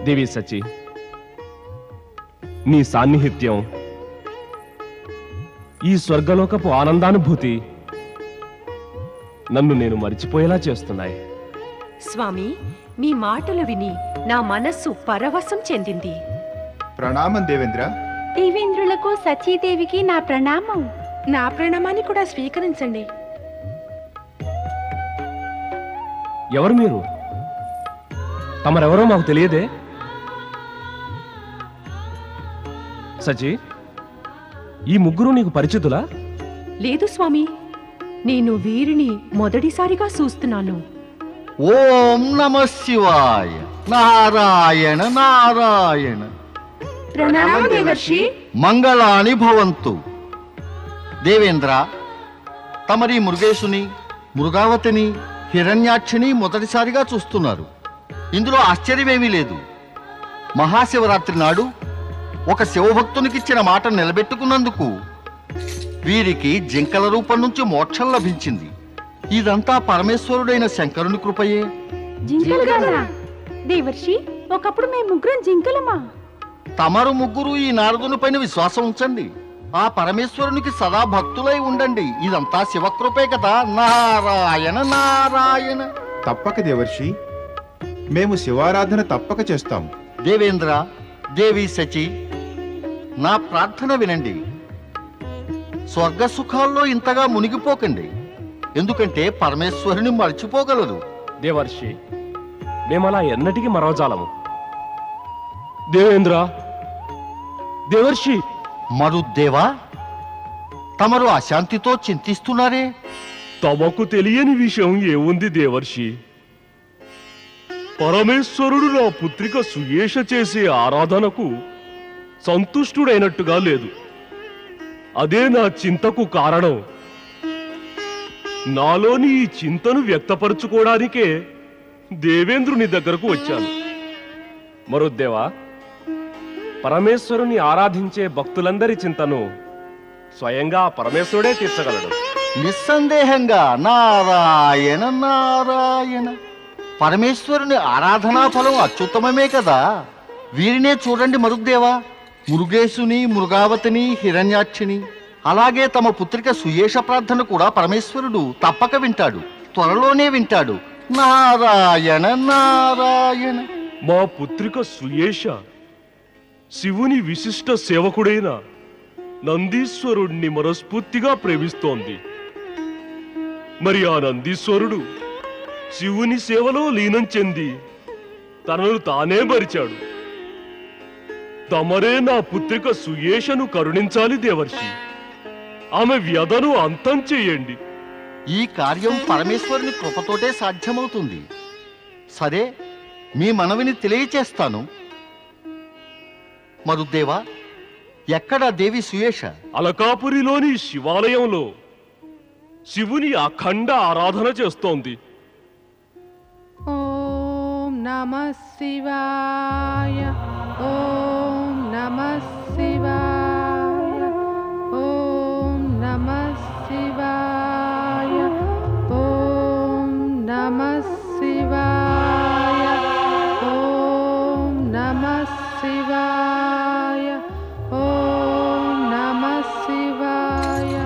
దేవి సచి, నీ సాన్నిహిత్యం, ఈ స్వర్గలోకపు ఆనందానుభూతి నన్ను నేను మరిచిపోయేలా చేస్తున్నాయి. స్వామి, మీ మాటలు విని నా మనస్సు పరవశం చెందింది. ప్రణామం దేవేంద్ర. దేవేంద్రులకు సచీదేవికి నా ప్రణామం. నా ప్రణామాన్ని కూడా స్వీకరించండి. ఎవరు మీరు? తమరెవరో మాకు తెలియదే. సచి, ఈ ముగ్గురు నీకు పరిచితులా? లేదు స్వామి, నేను వీరిని మొదటిసారిగా చూస్తున్నాను. ఓం నమః శివాయ. నారాయణ నారాయణ. ప్రణామం దేవర్షి. మంగళాని భవంతు. దేవేంద్ర, తమరి మృగేశుని, మృగావతిని, హిరణ్యాక్షిని మొదటిసారిగా చూస్తున్నారు. ఇందులో ఆశ్చర్యమేమీ లేదు. మహాశివరాత్రి నాడు ఒక శివభక్తునికిచ్చిన మాట నిలబెట్టుకున్నందుకు వీరికి జింకల రూపం నుంచి మోక్షం లభించింది. ఇదంతా పరమేశ్వరుడైన శంకరుని కృపయే. దేవర్షి, ఒకప్పుడు మేము ముగ్గురం జింకలమా? తమరు ముగ్గురు ఈ నారదుని పైన విశ్వాసం ఉంచండి. ఆ పరమేశ్వరునికి సదా భక్తులై ఉండండి. ఇదంతా శివకృపే కదా. నారాయణ నారాయణ. తప్పక దేవర్షి, మేము శివారాధన తప్పక చేస్తాం. దేవేంద్ర, దేవి సచి, నా ప్రార్థన వినండి. స్వర్గ సుఖాల్లో ఇంతగా మునిగిపోకండి. ఎందుకంటే పరమేశ్వరుని మర్చిపోగలరు. దేవర్షి, మేమలా ఎన్నటికీ మరవజాలము. దేవేంద్ర, దేవర్షి. మరుద్దేవా, తమరు అశాంతితో చింతిస్తున్నారే? తమకు తెలియని విషయం ఏముంది దేవర్షి? పరమేశ్వరుడు నా పుత్రిక సుయేష చేసే ఆరాధనకు సంతుష్టుడైనట్టుగా లేదు. అదే నా చింతకు కారణం. నాలోని ఈ చింతను వ్యక్తపరచుకోవడానికే దేవేంద్రుని దగ్గరకు వచ్చాను. మరుద్దేవా, పరమేశ్వరుని ఆరాధించే భక్తులందరి చింతను స్వయంగా పరమేశ్వరుడే తీర్చగలడు. నిస్సందేహంగా. నారాయణ నారాయణ. పరమేశ్వరుని ఆరాధనా ఫలం అత్యుత్తమమే కదా. వీరినే చూడండి మరుద్దేవా. మృగేశుని, మృగావతిని, హిరణ్యాక్షిని, అలాగే తమ పుత్రిక సుయేష ప్రార్థన కూడా పరమేశ్వరుడు తప్పక వింటాడు. త్వరలోనే వింటాడు. నారాయణ నారాయణ. మా పుత్రిక సుయేష శివుని విశిష్ట సేవకుడైన నందీశ్వరుణ్ణి మనస్ఫూర్తిగా ప్రేమిస్తోంది. మరి ఆ నందీశ్వరుడు శివుని సేవలో లీనం చెంది తనను తానే మరిచాడు. తమరే నా పుత్రిక సుయేషను కరుణించాలి దేవర్షి. ఆమె వ్యధను అంతం చేయండి. ఈ కార్యం పరమేశ్వరుని కృపతోటే సాధ్యమవుతుంది. సరే, మీ మనవిని తెలియచేస్తాను. మరుద్దేవా, ఎక్కడ దేవి సుయేష? అలకాపురిలోని శివాలయంలో శివుని అఖండ ఆరాధన చేస్తోంది. ఓం నమః శివాయ. ఓం నమః శివాయ. ఓం నమః శివాయ. ఓం నమః శివాయ. ఓం నమః శివాయ. ఓం నమః శివాయ.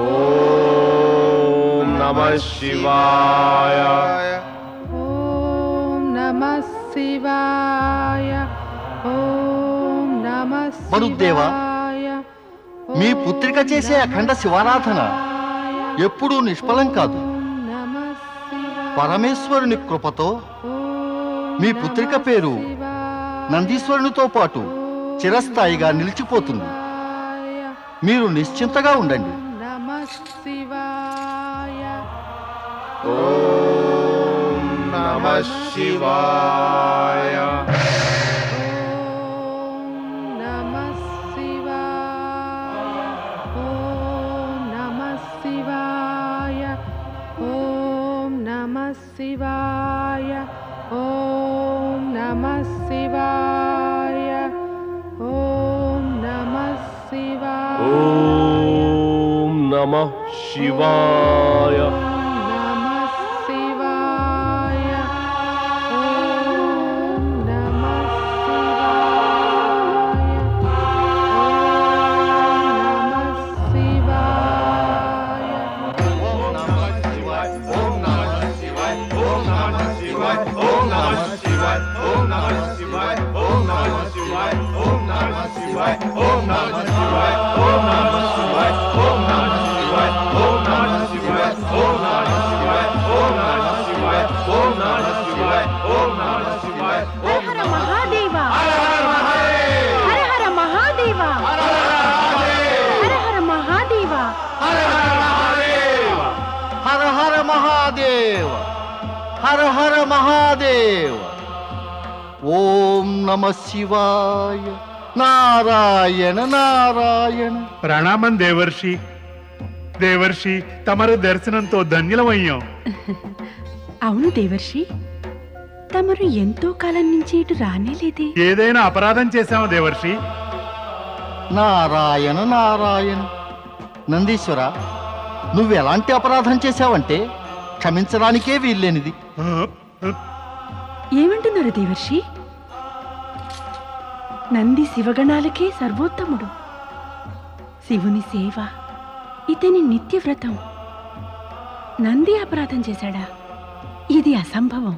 ఓం నమః శివాయ. ఓం నమః శివాయ. ఓం నమః మరుద్దేవా, శివాయ. మీ పుత్రిక చేసే అఖండ శివారాధన ఎప్పుడూ నిష్ఫలం కాదు. నమః శివాయ. పరమేశ్వరుని కృపతో మీ పుత్రిక పేరు నందీశ్వరునితో పాటు చిరస్థాయిగా నిలిచిపోతుంది. మీరు నిశ్చింతగా ఉండండి. నమః శివాయ. ఓం నమః శివాయ. ఓం నమః శివాయ. ఓం నమః శివాయ. ఓం నమః శివాయ. ఓం నమః శివాయ. ఓం నమః శివాయ. ఓం నమః శివాయ. నమః శివాయ. ఓం నమః హర హర మహాదేవ హర హర మహాదేవ హర హర మహాదేవ హర హర మహాదేవ హర హర మహాదేవ ఓం నమ శివాయ నారాయణ నారాయణ. ప్రణామం దేవర్షి. దేవర్షి, తమరు దర్శనంతో ధన్యులమయ్యాం. అవును దేవర్షి, తమరు ఎంతో కాలం నుంచి ఇటు రానేలేదే. ఏదైనా అపరాధం చేశామా దేవర్షి? నారాయణ నారాయణ. నందీశ్వర, నువ్వెలాంటి అపరాధం చేశావంటే క్షమించడానికే వీల్లేనిది. ఏమంటున్నారు దేవర్షి? నంది శివగణాలకే సర్వోత్తముడు. శివుని సేవ ఇతని నిత్యవ్రతం. నంది అపరాధం చేశాడా? ఇది అసంభవం.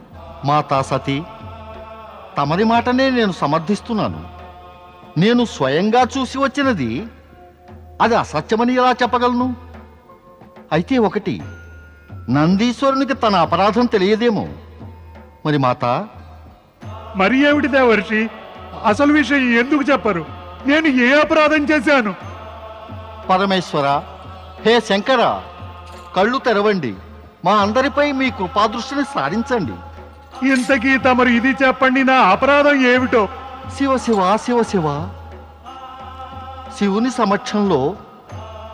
మాతా సతీ, తమరి మాటనే నేను సమర్థిస్తున్నాను. నేను స్వయంగా చూసి వచ్చినది అది అసత్యమని ఎలా చెప్పగలను? అయితే ఒకటి, నందీశ్వరునికి తన అపరాధం తెలియదేమో. మరి మాత, మరి ఏమిటి దేవర్షి, అసలు విషయం ఎందుకు చెప్పరు? నేను ఏ అపరాధం చేశాను? పరమేశ్వర, హే శంకర, కళ్ళు తెరవండి. మా అందరిపై మీ కృపాదృష్టిని సారించండి. ఇంతకీ తమరు ఇది చెప్పండి, నా అపరాధం ఏమిటో? శివ శివ శివ శివ. శివుని సమక్షంలో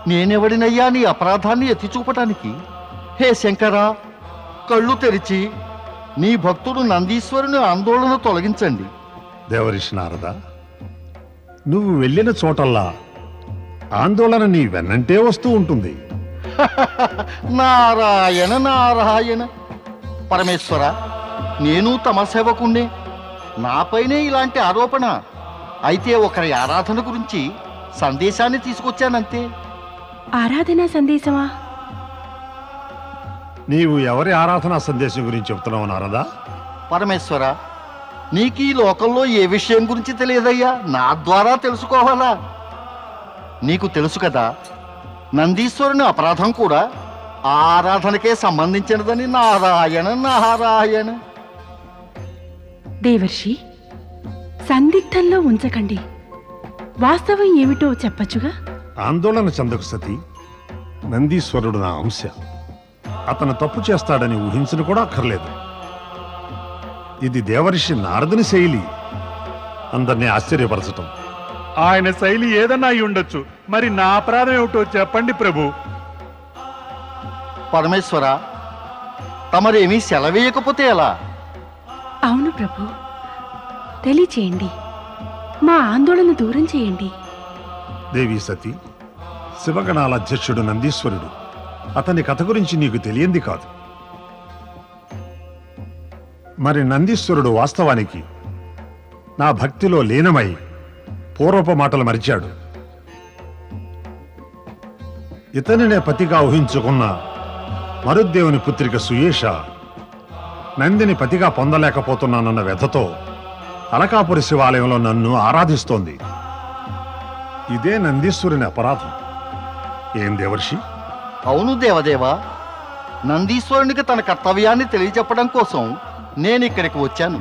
నేనెవడినయ్యా నీ అపరాధాన్ని ఎత్తి చూపటానికి? హే శంకర, కళ్ళు తెరిచి నీ భక్తుడు నందీశ్వరుని ఆందోళన తొలగించండి. దేవరిషి నారద, నువ్వు వెళ్ళిన చోటల్లా ఆందోళన నీ వెన్నంటే వస్తూ ఉంటుంది. నారాయణ నారాయణ. పరమేశ్వర, నేను తమ సేవకుణ్ణే. నాపైనే ఇలాంటి ఆరోపణ. అయితే ఒకరి ఆరాధన గురించి సందేశాన్ని తీసుకొచ్చానంతే. ఆరాధనా సందేశమా? నీవు ఎవరి ఆరాధనా సందేశం గురించి చెప్తున్నావు నారదా? పరమేశ్వర, నీకు ఈ లోకంలో ఏ విషయం గురించి తెలియదయ్యా? నా ద్వారా తెలుసుకోవాలా? నీకు తెలుసు కదా, నందీశ్వరుని అపరాధం కూడా ఆ ఆరాధనకే సంబంధించినదని. నారాయణ నారాయణ. దేవర్షి, సందిగ్ధంలో ఉంచకండి. వాస్తవం ఏమిటో చెప్పచ్చుగా? ఆందోళన చెందకు సతీ. నందీశ్వరుడు నా అంశ. అతను తప్పు చేస్తాడని ఊహించను కూడా అక్కర్లేదు. ఇది దేవరిషి నారదుని శైలి, అందరినీ ఆశ్చర్యపరచటం. ఆయన శైలి ఏదన్నా అయి ఉండొచ్చు. మరి నా అపరాధం ఏమిటో చెప్పండి ప్రభు. పరమేశ్వర, తమరేమీ సెలవేయకపోతే ఎలా? అవును ప్రభు, తెలియచేయండి. మా ఆందోళన దూరం చేయండి. దేవి సతీ, శివగణాల అధ్యక్షుడు నందీశ్వరుడు. అతని కథ గురించి నీకు తెలియంది కాదు. మరి నందీశ్వరుడు వాస్తవానికి నా భక్తిలో లీనమై పూర్వపు మాటలు మరిచాడు. ఇతనినే పతిగా ఊహించుకున్న మరుద్దేవుని పుత్రిక సుయేష నందిని పతిగా పొందలేకపోతున్నానన్న వ్యధతో అలకాపురి శివాలయంలో నన్ను ఆరాధిస్తోంది. ఇదే నందీశ్వరుని అపరాధం. ఏం దేవర్షి? అవును దేవదేవ, నందీశ్వరునికి తన కర్తవ్యాన్ని తెలియజెప్పడం కోసం నేను ఇక్కడికి వచ్చాను.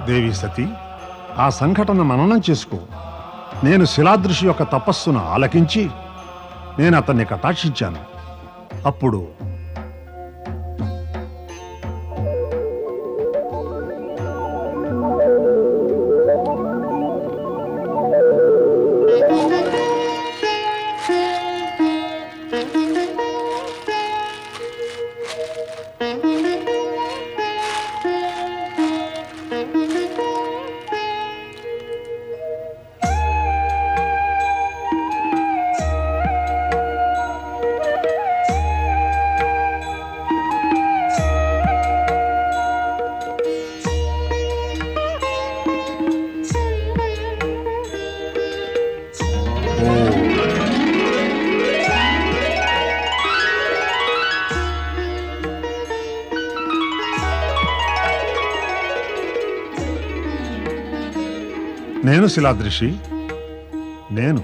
దేవి సతీ, ఆ సంఘటన మననం చేసుకో. నేను శిలాదృషి యొక్క తపస్సును ఆలకించి నేను అతన్ని కటాక్షించాను. అప్పుడు నేను శిలాదృషి, నేను.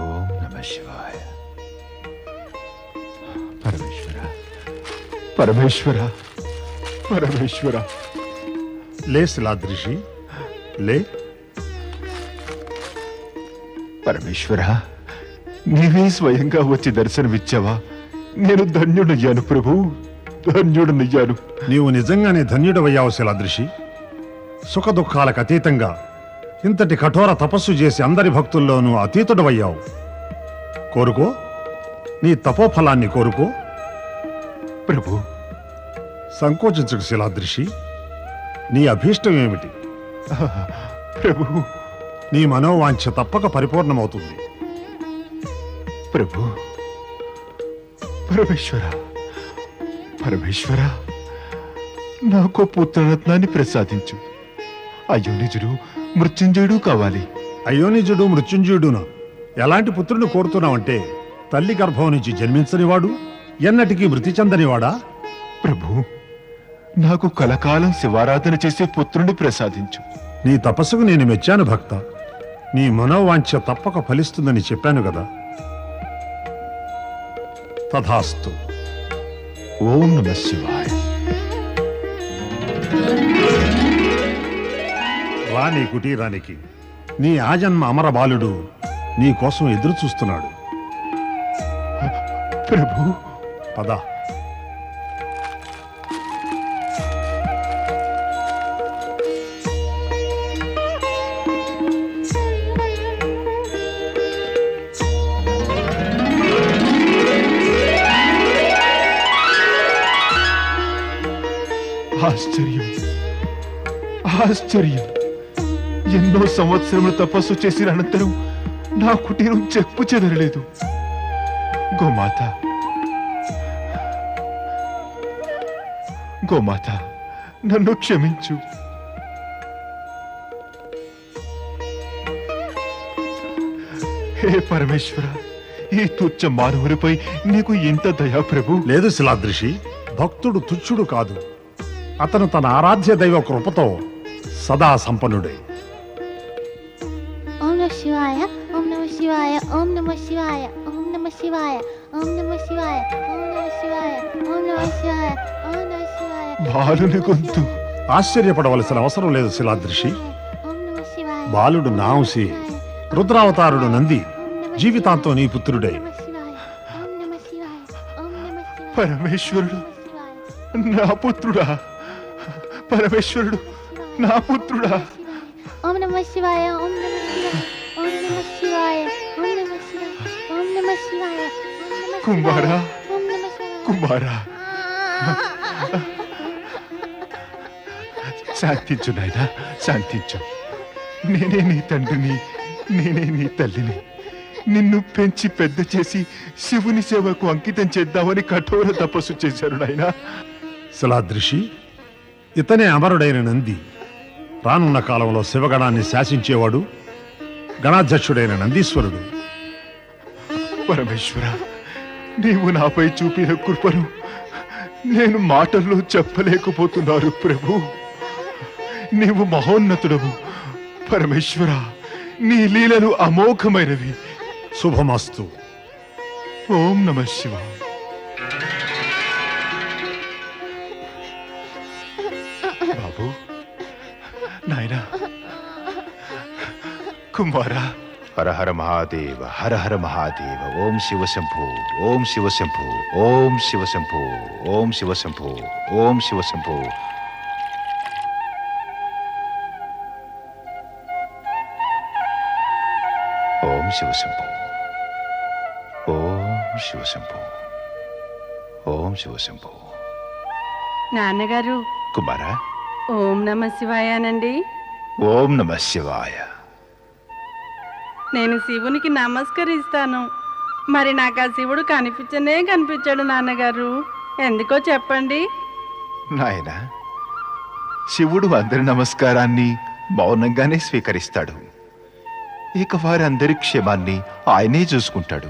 ఓం నమః శివాయ. పరమేశ్వర, పరమేశ్వర, పరమేశ్వర. లే శిలాదృషి, లే. పరమేశ్వర, నీవే స్వయంగా వచ్చి దర్శనమిచ్చావా? నేను ధన్యుడయ్యాను ప్రభు, ధన్యుడనయ్యాను. నీవు నిజంగానే ధన్యుడవయ్యావు శిలాదృషి. సుఖ దుఃఖాలకు అతీతంగా ఇంతటి కఠోర తపస్సు చేసి అందరి భక్తుల్లోనూ అతీతుడవయ్యావు. కోరుకో, నీ తపోఫలాన్ని కోరుకో. ప్రభు, సంకోచించకు శిలాదృషి. నీ అభీష్టం ఏమిటి? ప్రభు, నీ మనోవాంఛ తప్పక పరిపూర్ణమవుతుంది. ప్రభు, పరమేశ్వర, పరమేశ్వర, నాకు పుత్రరత్నాన్ని ప్రసాదించు. అయ్యో నిజుడు, మృత్యుంజయుడు కావాలి. అయోనిజుడు మృత్యుంజయుడునా? ఎలాంటి పుత్రుని కోరుతున్నావంటే తల్లి గర్భం నుంచి జన్మించనివాడు, ఎన్నటికీ మృతి చెందనివాడా? ప్రభు, నాకు కలకాలం శివారాధన చేసే పుత్రుని ప్రసాదించు. నీ తపస్సుకు నేను మెచ్చాను భక్త. నీ మనోవాంఛ తప్పక ఫలిస్తుందని చెప్పాను కదా. తథాస్తు. ఓం నమః శివాయ. రా నీ కుటీరానికి. నీ ఆజన్మ అమర బాలుడు నీ కోసం ఎదురు చూస్తున్నాడు. ప్రభు, పద. ఆశ్చర్యం, ఆశ్చర్యం. ఎన్నో సంవత్సరములు తపస్సు చేసిన అనంతరం నా కుటీరం చెక్కు చెదరలేదు. గోమాత, గోమాత, నన్ను క్షమించు. హే పరమేశ్వర, ఈ తుచ్చ మానవులపై నీకు ఇంత దయా ప్రభు. లేదు శిలాదృషి, భక్తుడు తుచ్చుడు కాదు. అతను తన ఆరాధ్య దైవ కృపతో సదా సంపన్నుడే. ఓం నమః శివాయ, ఓం నమః శివాయ, ఓం నమః శివాయ, ఓం నమః శివాయ, ఓం నమః శివాయ, ఓం నమః శివాయ, ఓం నమః శివాయ, ఓం నమః శివాయ. బాలుని గొంతు. ఆశ్చర్యపడవలసిన అవసరం లేదు శిలాదృషి. ఓం నమః శివాయ. బాలుడు నాంసి, రుద్రావతారుడు నంది జీవితాంతం నీ పుత్రుడే. ఓం నమః శివాయ, ఓం నమః శివాయ, ఓం నమః శివాయ. పరమేశ్వరుడు నా పుత్రుడా, పరమేశ్వరుడు నా పుత్రుడా. ఓం నమః శివాయ, ఓం నమః శివాయ, ఓం నమః శివాయ, ఓం నమః శివాయ, ఓం నమః శివాయ, ఓం నమః శివాయ. కుమారా, ఓం నమః శివాయ. కుమారా, శాంతించు నాయనా, శాంతించు. నేనే నీ తండ్రిని, నేనే నీ తల్లిని. నిన్ను పెంచి పెద్ద చేసి శివుని సేవకు అంకితం చేద్దామని కఠోర తపస్సు చేశారు నాయనా. శిలాదృషి, ఇతనే అమరుడైన నంది. రానున్న కాలంలో శివగణాన్ని శాసించేవాడు, గణాధ్యక్షుడైన నందీశ్వరుడు. పరమేశ్వర, నీవు నాపై చూపిన కృపను నేను మాటల్లో చెప్పలేకపోతున్నారు ప్రభు. నీవు మహోన్నతుడవు పరమేశ్వర. నీ లీలలు అమోఘమైనవి. శుభమస్తు. ఓం నమః శివాయ. బాబు, నాయనా, కుమారా. హర హర మహాదేవ, హర హర మహాదేవ. ఓం శివ శంభో, ఓం శివ శంభో, ఓం శివ శంభో, ఓం శివ శంభో, ఓం శివ శంభో. ఓం శివ శంభో, ఓం శివ శంభో, ఓం శివ శంభో. నాన్నగారు, కుమారా. ఓం నమ శివాయనండి. ఓం నమః శివాయ. నేను శివునికి నమస్కరిస్తాను. మరి నాకు ఆ శివుడు కనిపించాడు నాన్నగారు. ఎందుకో చెప్పండి. నాయనా, శివుడు అందరి నమస్కారాన్ని మౌనంగానే స్వీకరిస్తాడు. ఇక వారందరి క్షేమాన్ని ఆయనే చూసుకుంటాడు.